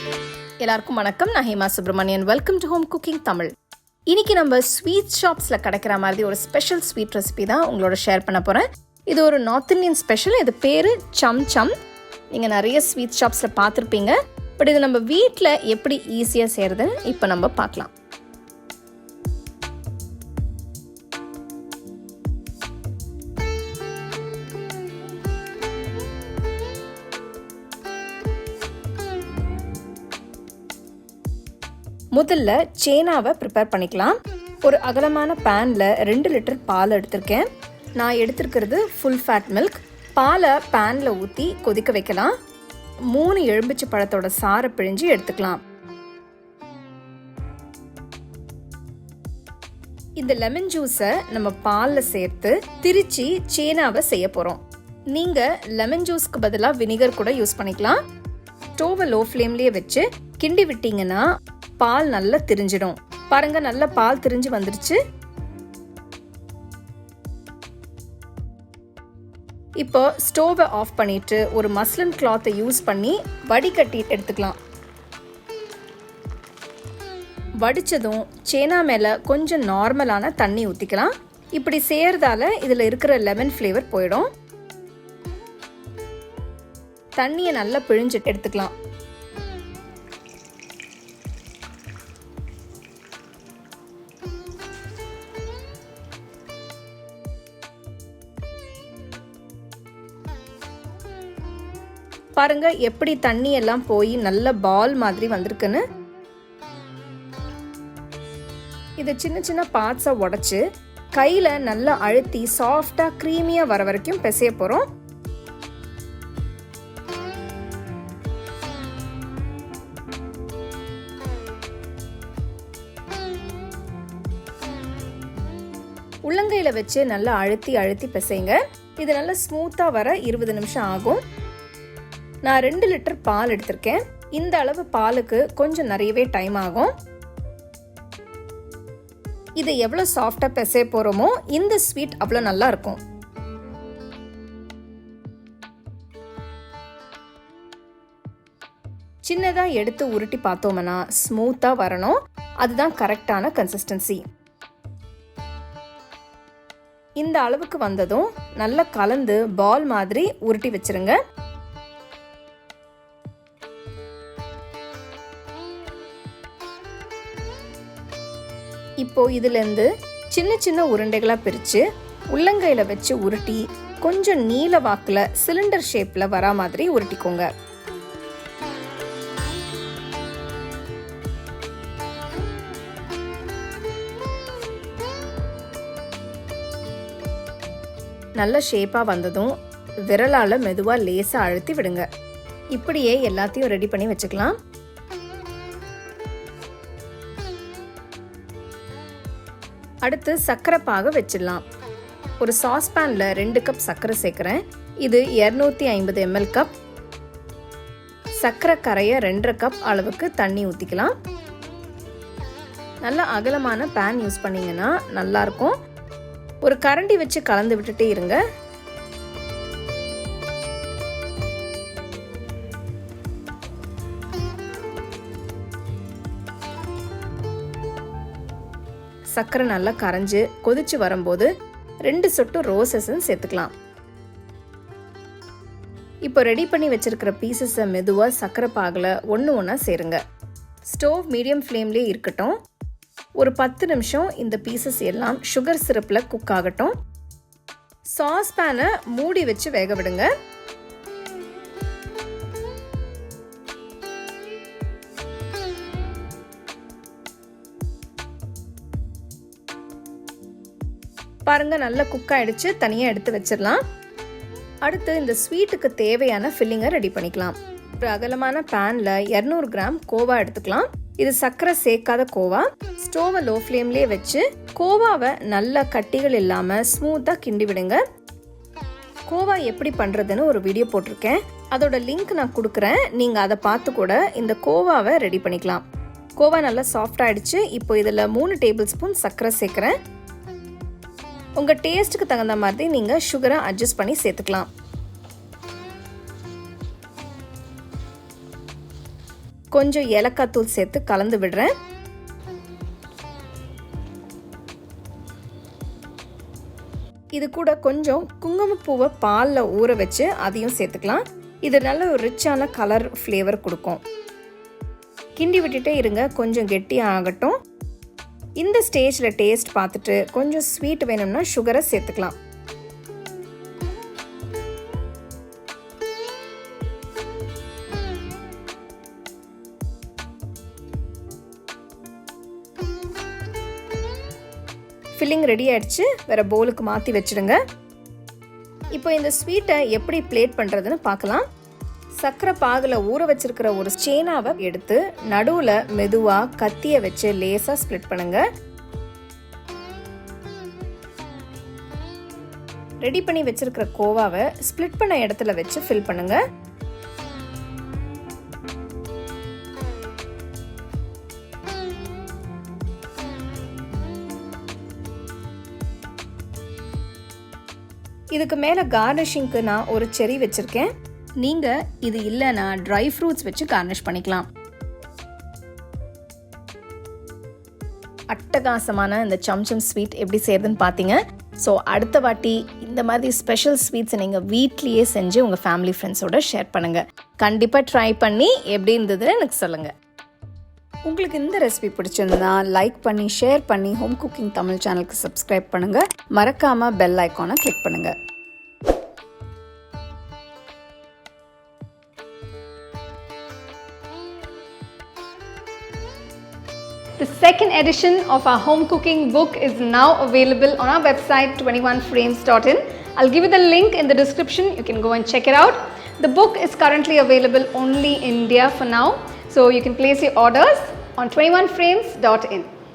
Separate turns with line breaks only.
எல்லாருக்கும் வணக்கம். நான் Hema Subramanian. Welcome to home cooking Tamil. இன்னைக்கு நம்ம ஸ்வீட் ஷாப்ஸில் கிடைக்கிற மாதிரி ஒரு ஸ்பெஷல் ஸ்வீட் ரெசிபி தான் உங்களோட ஷேர் பண்ண போகிறேன். இது ஒரு நார்த் இந்தியன் ஸ்பெஷல். இது பேர் சம் சம். நீங்கள் நிறைய ஸ்வீட் ஷாப்ஸில் பார்த்துருப்பீங்க. பட் இது நம்ம வீட்டில் எப்படி ஈஸியாக செய்கிறதுன்னு இப்போ நம்ம பார்க்கலாம். முதல்ல சேனாவை ப்ரிப்பேர் பண்ணிக்கலாம். ஒரு அகலமான பேனில் 2 லிட்டர் பால் எடுத்திருக்கேன். நான் எடுத்திருக்கிறது ஃபுல் ஃபேட் மில்க். பாலை பேனில் ஊற்றி கொதிக்க வைக்கலாம். 3 எலுமிச்சை பழத்தோட சாறை பிழிஞ்சு எடுத்துக்கலாம். இந்த லெமன் ஜூஸை நம்ம பாலில் சேர்த்து திரிச்சு சேனாவை செய்ய போகிறோம். நீங்கள் லெமன் ஜூஸ்க்கு பதிலாக வினிகர் கூட யூஸ் பண்ணிக்கலாம். ஸ்டோவை லோ ஃப்ளேம்லேயே வச்சு கிண்டி விட்டீங்கன்னா பால் நல்லா திரிஞ்சிடும். பாருங்க, நல்ல பால் திரிஞ்சு வந்துருச்சு. இப்போ ஸ்டோவை ஆஃப் பண்ணிட்டு ஒரு மஸ்லின் கிளாத்தை யூஸ் பண்ணி வடிகட்டி எடுத்துக்கலாம். வடிச்சதும் சேனா மேல கொஞ்சம் நார்மலான தண்ணி ஊத்திக்கலாம். இப்படி செய்யறதால இதுல இருக்கிற லெமன் ஃப்ளேவர் போயிடும். தண்ணியை நல்லா பிழிஞ்சு எடுத்துக்கலாம். பாருங்க எப்படி தண்ணி எல்லாம் போய் நல்ல பால் மாதிரி வந்திருக்குன்னு. இதை சின்ன சின்ன பார்ட்ஸா உடைச்சு கையில நல்லா அழுத்தி சாஃப்டா கிரீமியா வர வரைக்கும் பிசைய போறோம். உள்ளங்கையில வச்சு நல்லா அழுத்தி அழுத்தி பிசைங்க. இது நல்லா ஸ்மூத்தா வர 20 நிமிஷம் ஆகும். நான் 2 லிட்டர் பால் எடுத்திருக்கேன். இந்த அளவு பாலுக்கு கொஞ்சம் நிறையவே டைம் ஆகும். இதை எவ்வளோ சாஃப்டா பிசைய போறோமோ இந்த ஸ்வீட் அவ்வளோ நல்லா இருக்கும். சின்னதா எடுத்து உருட்டி பார்த்தோம்னா ஸ்மூத்தா வரணும். அதுதான் கரெக்டான கன்சிஸ்டன்சி. இந்த அளவுக்கு வந்ததும் நல்லா கலந்து பால் மாதிரி உருட்டி வச்சிருங்க. இப்போ இதிலிருந்து சின்ன சின்ன உருண்டைகளா பிரிச்சு உள்ளங்கையில வச்சு உருட்டி கொஞ்சம் நீல வாக்குல சிலிண்டர் ஷேப்ல வரா மாதிரி உருட்டிக்கோங்க. நல்ல ஷேப்பா வந்ததும் விரலால மெதுவா லேசா அழுத்தி விடுங்க. இப்படியே எல்லாத்தையும் ரெடி பண்ணி வச்சுக்கலாம். அடுத்து சர்க்கரை பாக வச்சிடலாம். ஒரு சாஸ்பேன்ல 2 கப் சர்க்கரை சேர்க்கிறேன். இது 250 ml கப். சர்க்கரை கரைய 2.5 கப் அளவுக்கு தண்ணி ஊற்றிக்கலாம். நல்ல அகலமான பேன் யூஸ் பண்ணீங்கன்னா நல்லா இருக்கும். ஒரு கரண்டி வச்சு கலந்து விட்டுட்டே இருங்க. சர்க்கரை நல்லா கரைஞ்சு கொதிச்சு வரும்போது 2 சொட்டு ரோஸ் எசன்ஸ் சேர்த்துக்கலாம். இப்போ ரெடி பண்ணி வச்சிருக்கிற பீசஸை மெதுவா சர்க்கரை பாகில் ஒன்றா சேருங்க. ஸ்டோவ் மீடியம் ஃப்ளேம்லேயே இருக்கட்டும். ஒரு 10 நிமிஷம் இந்த பீசஸ் எல்லாம் சுகர் சிரப்பில் குக் ஆகட்டும். சாஸ் பேனை மூடி வச்சு வேக விடுங்க. பாருங்க, நல்லா குக் ஆயிடுச்சு. தனியா எடுத்து வச்சிடலாம். அடுத்து இந்த ஸ்வீட்டுக்கு தேவையான ஃபில்லிங்கை ரெடி பண்ணிக்கலாம். ஒரு அகலமான பேன்ல 200 கிராம் கோவா எடுத்துக்கலாம். இது சர்க்கரை சேர்க்காத கோவா. ஸ்டோவை லோ ஃப்ளேம்லேயே வச்சு கோவாவை நல்லா கட்டிகள் இல்லாம ஸ்மூத்தா கிண்டி விடுங்க. கோவா எப்படி பண்றதுன்னு ஒரு வீடியோ போட்டிருக்கேன். அதோட லிங்க் நான் கொடுக்குறேன். நீங்க அதை பார்த்து கூட இந்த கோவாவை ரெடி பண்ணிக்கலாம். கோவா நல்லா சாஃப்ட் ஆயிடுச்சு. இப்போ இதுல 3 டேபிள் ஸ்பூன் சர்க்கரை சேர்க்கிறேன். உங்கள் டேஸ்ட்டுக்கு தகுந்த மாதிரி நீங்கள் சுகரை அட்ஜஸ்ட் பண்ணி சேர்த்துக்கலாம். கொஞ்சம் ஏலக்காய் தூள் சேர்த்து கலந்து விடுறேன். இது கூட கொஞ்சம் குங்குமப்பூவை பாலில் ஊற வச்சு அதையும் சேர்த்துக்கலாம். இது நல்ல ஒரு ரிச்சான கலர் ஃப்ளேவர் கொடுக்கும். கிண்டி விட்டுட்டே இருங்க, கொஞ்சம் கெட்டியாக ஆகட்டும். இந்த ஸ்டேஜில் டேஸ்ட் பார்த்துட்டு கொஞ்சம் ஸ்வீட் வேணும்னா சுகரை சேர்த்துக்கலாம். ஃபில்லிங் ரெடி ஆயிடுச்சு. வேறு பவுலுக்கு மாற்றி வச்சுடுங்க. இப்போ இந்த ஸ்வீட்டை எப்படி பிளேட் பண்ணுறதுன்னு பார்க்கலாம். சர்க்கரை பாகில் ஊற வச்சிருக்கிற ஒரு சேனாவை எடுத்து நடுவில் மெதுவாக கத்தியை வச்சு லேசாக ஸ்ப்ளிட் பண்ணுங்க. ரெடி பண்ணி வச்சிருக்கிற கோவாவை ஸ்ப்ளிட் பண்ண இடத்துல வச்சு ஃபில் பண்ணுங்க. இதுக்கு மேலே கார்னிஷிங்க்கு நான் ஒரு செரி வச்சுருக்கேன். நீங்கள் இது இல்லைன்னா ட்ரை ஃப்ரூட்ஸ் வச்சு கார்னிஷ் பண்ணிக்கலாம். அட்டகாசமான இந்த சம்சம் ஸ்வீட் எப்படி செய்யறதுன்னு பார்த்தீங்க. ஸோ அடுத்த வாட்டி இந்த மாதிரி ஸ்பெஷல் ஸ்வீட்ஸை நீங்கள் வீட்லேயே செஞ்சு உங்கள் ஃபேமிலி ஃப்ரெண்ட்ஸோட ஷேர் பண்ணுங்கள். கண்டிப்பாக ட்ரை பண்ணி எப்படி இருந்ததுன்னு எனக்கு சொல்லுங்கள். உங்களுக்கு இந்த ரெசிபி பிடிச்சிருந்தா லைக் பண்ணி ஷேர் பண்ணி ஹோம் குக்கிங் தமிழ் சேனலுக்கு சப்ஸ்கிரைப் பண்ணுங்கள். மறக்காமல் பெல் ஐக்கானை கிளிக் பண்ணுங்கள்.
The second edition of our home cooking book is now available on our website 21frames.in. I'll give you the link in the description. You can go and check it out. The book is currently available only in India for now, so you can place your orders on 21frames.in.